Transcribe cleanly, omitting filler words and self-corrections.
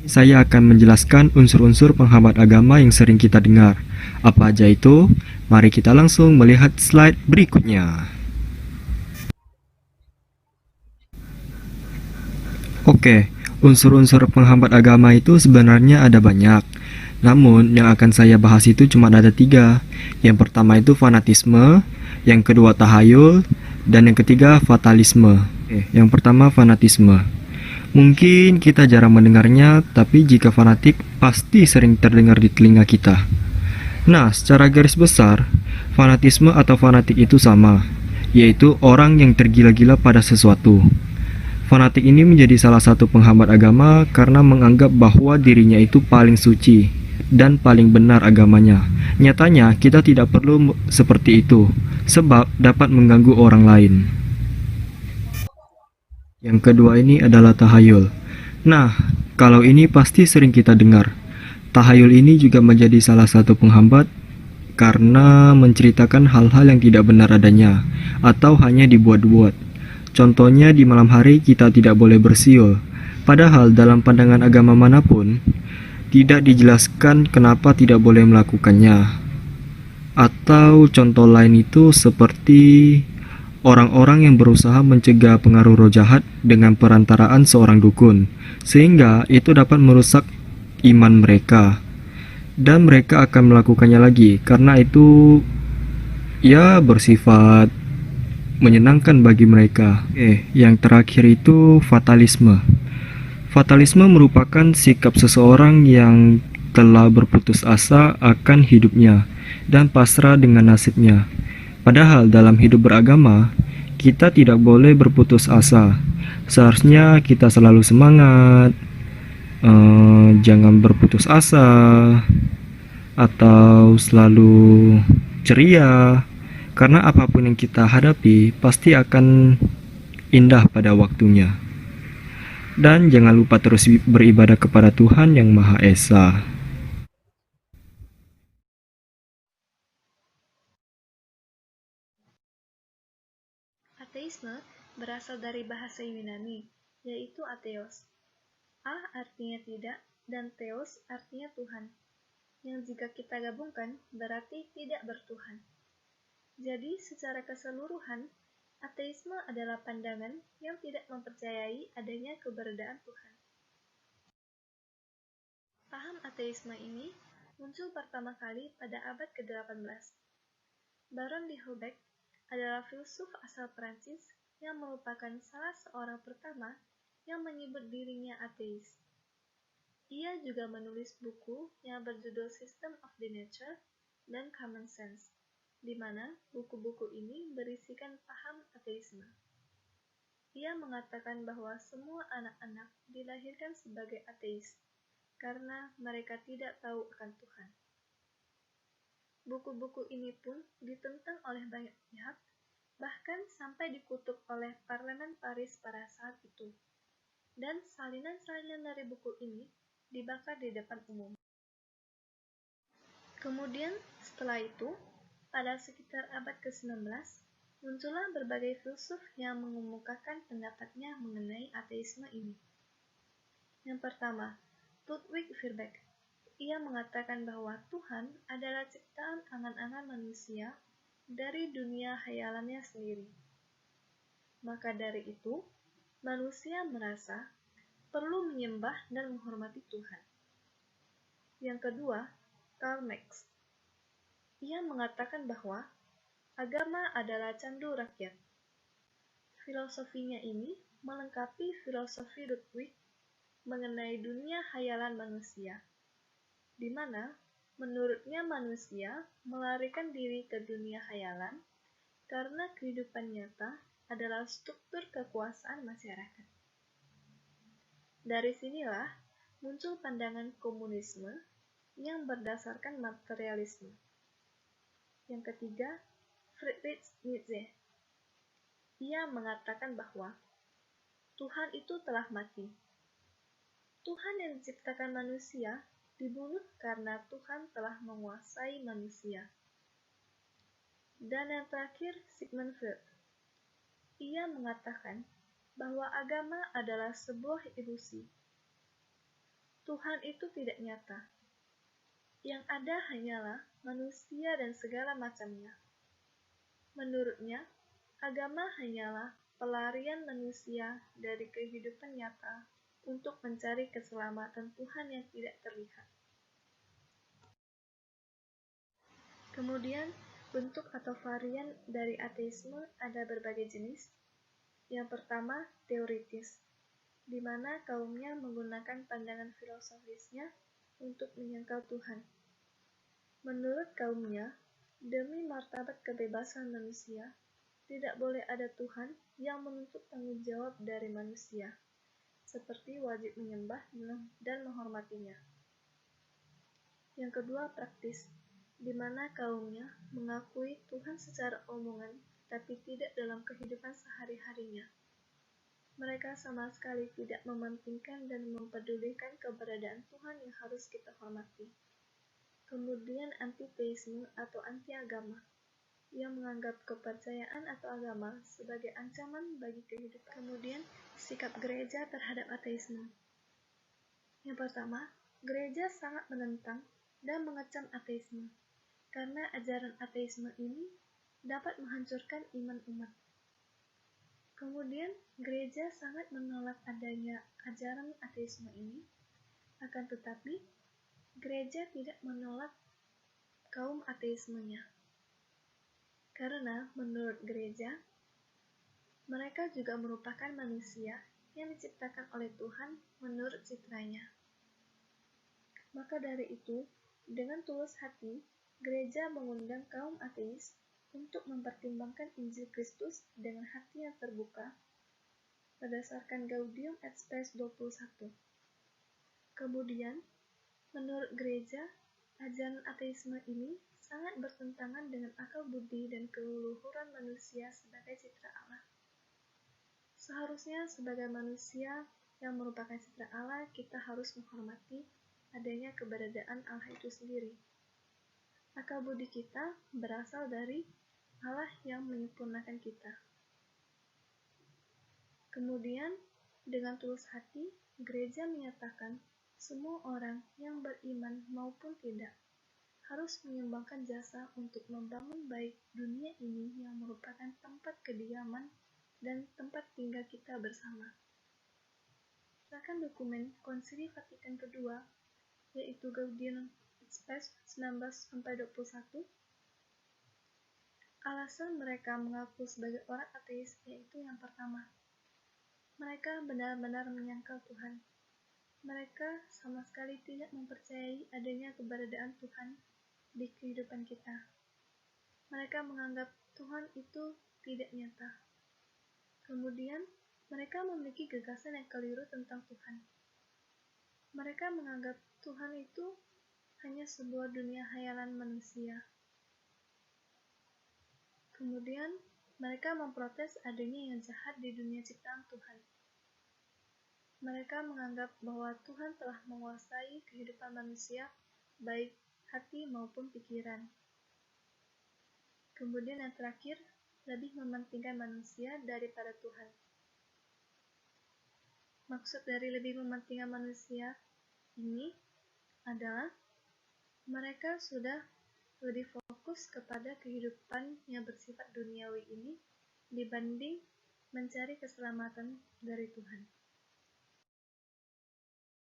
Saya akan menjelaskan unsur-unsur penghambat agama yang sering kita dengar. Apa aja itu? Mari kita langsung melihat slide berikutnya. Oke, unsur-unsur penghambat agama itu sebenarnya ada banyak. Namun, yang akan saya bahas itu cuma ada 3. Yang pertama itu fanatisme, yang kedua tahayul, dan yang ketiga fatalisme. Yang pertama fanatisme. Mungkin kita jarang mendengarnya, tapi jika fanatik pasti sering terdengar di telinga kita. Nah, secara garis besar, fanatisme atau fanatik itu sama, yaitu orang yang tergila-gila pada sesuatu. Fanatik ini menjadi salah satu penghambat agama karena menganggap bahwa dirinya itu paling suci dan paling benar agamanya. Nyatanya, kita tidak perlu seperti itu, sebab dapat mengganggu orang lain. Yang kedua ini adalah tahayul. Nah, kalau ini pasti sering kita dengar. Tahayul ini juga menjadi salah satu penghambat karena menceritakan hal-hal yang tidak benar adanya atau hanya dibuat-buat. Contohnya di malam hari kita tidak boleh bersiul. Padahal dalam pandangan agama manapun tidak dijelaskan kenapa tidak boleh melakukannya. Atau contoh lain itu seperti orang-orang yang berusaha mencegah pengaruh roh jahat dengan perantaraan seorang dukun, sehingga itu dapat merusak iman mereka. Dan mereka akan melakukannya lagi karena itu ya bersifat menyenangkan bagi mereka. Yang terakhir itu fatalisme. Fatalisme merupakan sikap seseorang yang telah berputus asa akan hidupnya dan pasrah dengan nasibnya. Padahal dalam hidup beragama, kita tidak boleh berputus asa. Seharusnya kita selalu semangat, jangan berputus asa, atau selalu ceria. Karena apapun yang kita hadapi pasti akan indah pada waktunya. Dan jangan lupa terus beribadah kepada Tuhan yang Maha Esa. Ateisme berasal dari bahasa Yunani, yaitu atheos. A artinya tidak dan theos artinya Tuhan, yang jika kita gabungkan berarti tidak bertuhan. Jadi secara keseluruhan, ateisme adalah pandangan yang tidak mempercayai adanya keberadaan Tuhan. Paham ateisme ini muncul pertama kali pada abad ke-18. Baron de Holbeck adalah filsuf asal Prancis yang merupakan salah seorang pertama yang menyebut dirinya ateis. Ia juga menulis buku yang berjudul System of the Nature dan Common Sense, di mana buku-buku ini berisikan paham ateisme. Ia mengatakan bahwa semua anak-anak dilahirkan sebagai ateis, karena mereka tidak tahu akan Tuhan. Buku-buku ini pun ditentang oleh banyak pihak, bahkan sampai dikutuk oleh Parlemen Paris pada saat itu. Dan salinan-salinan dari buku ini dibakar di depan umum. Kemudian, setelah itu, pada sekitar abad ke-19, muncullah berbagai filsuf yang mengemukakan pendapatnya mengenai ateisme ini. Yang pertama, Ludwig Virbeck. Ia mengatakan bahwa Tuhan adalah ciptaan angan-angan manusia dari dunia khayalannya sendiri. Maka dari itu, manusia merasa perlu menyembah dan menghormati Tuhan. Yang kedua, Karl Marx. Ia mengatakan bahwa agama adalah candu rakyat. Filosofinya ini melengkapi filosofi Ludwig mengenai dunia khayalan manusia, di mana menurutnya manusia melarikan diri ke dunia khayalan karena kehidupan nyata adalah struktur kekuasaan masyarakat. Dari sinilah muncul pandangan komunisme yang berdasarkan materialisme. Yang ketiga, Friedrich Nietzsche. Ia mengatakan bahwa Tuhan itu telah mati. Tuhan yang menciptakan manusia dibunuh karena Tuhan telah menguasai manusia. Dan yang terakhir, Sigmund Freud. Ia mengatakan bahwa agama adalah sebuah ilusi. Tuhan itu tidak nyata. Yang ada hanyalah manusia dan segala macamnya. Menurutnya, agama hanyalah pelarian manusia dari kehidupan nyata untuk mencari keselamatan Tuhan yang tidak terlihat. Kemudian, bentuk atau varian dari ateisme ada berbagai jenis. Yang pertama, teoritis, di mana kaumnya menggunakan pandangan filosofisnya untuk menyangkal Tuhan. Menurut kaumnya, demi martabat kebebasan manusia, tidak boleh ada Tuhan yang menuntut tanggung jawab dari manusia, seperti wajib menyembah dan menghormatinya. Yang kedua, praktis, di mana kaumnya mengakui Tuhan secara omongan, tapi tidak dalam kehidupan sehari-harinya. Mereka sama sekali tidak mementingkan dan mempedulikan keberadaan Tuhan yang harus kita hormati. Kemudian antiteisme atau anti-agama, yang menganggap kepercayaan atau agama sebagai ancaman bagi kehidupan. Kemudian sikap gereja terhadap ateisme. Yang pertama, gereja sangat menentang dan mengecam ateisme, karena ajaran ateisme ini dapat menghancurkan iman umat. Kemudian, gereja sangat menolak adanya ajaran ateisme ini, akan tetapi, gereja tidak menolak kaum ateismenya. Karena menurut gereja, mereka juga merupakan manusia yang diciptakan oleh Tuhan menurut citranya. Maka dari itu, dengan tulus hati, gereja mengundang kaum ateis untuk mempertimbangkan Injil Kristus dengan hati yang terbuka berdasarkan Gaudium et Spes 21. Kemudian, menurut gereja, ajaran ateisme ini sangat bertentangan dengan akal budi dan keluhuran manusia sebagai citra Allah. Seharusnya sebagai manusia yang merupakan citra Allah, kita harus menghormati adanya keberadaan Allah itu sendiri. Akal budi kita berasal dari Allah yang menyempurnakan kita. Kemudian, dengan tulus hati, gereja menyatakan semua orang yang beriman maupun tidak harus menyumbangkan jasa untuk membangun baik dunia ini yang merupakan tempat kediaman dan tempat tinggal kita bersama. Berdasarkan dokumen Konsili Vatikan II, yaitu Gaudium et Spes 19-21, alasan mereka mengaku sebagai orang ateis yaitu yang pertama, mereka benar-benar menyangkal Tuhan. Mereka sama sekali tidak mempercayai adanya keberadaan Tuhan di kehidupan kita. Mereka menganggap Tuhan itu tidak nyata. Kemudian, mereka memiliki gagasan yang keliru tentang Tuhan. Mereka menganggap Tuhan itu hanya sebuah dunia hayalan manusia. Kemudian, mereka memprotes adanya yang jahat di dunia ciptaan Tuhan. Mereka menganggap bahwa Tuhan telah menguasai kehidupan manusia, baik hati maupun pikiran. Kemudian yang terakhir, lebih mementingkan manusia daripada Tuhan. Maksud dari lebih mementingkan manusia ini adalah mereka sudah lebih fokus kepada kehidupan yang bersifat duniawi ini dibanding mencari keselamatan dari Tuhan.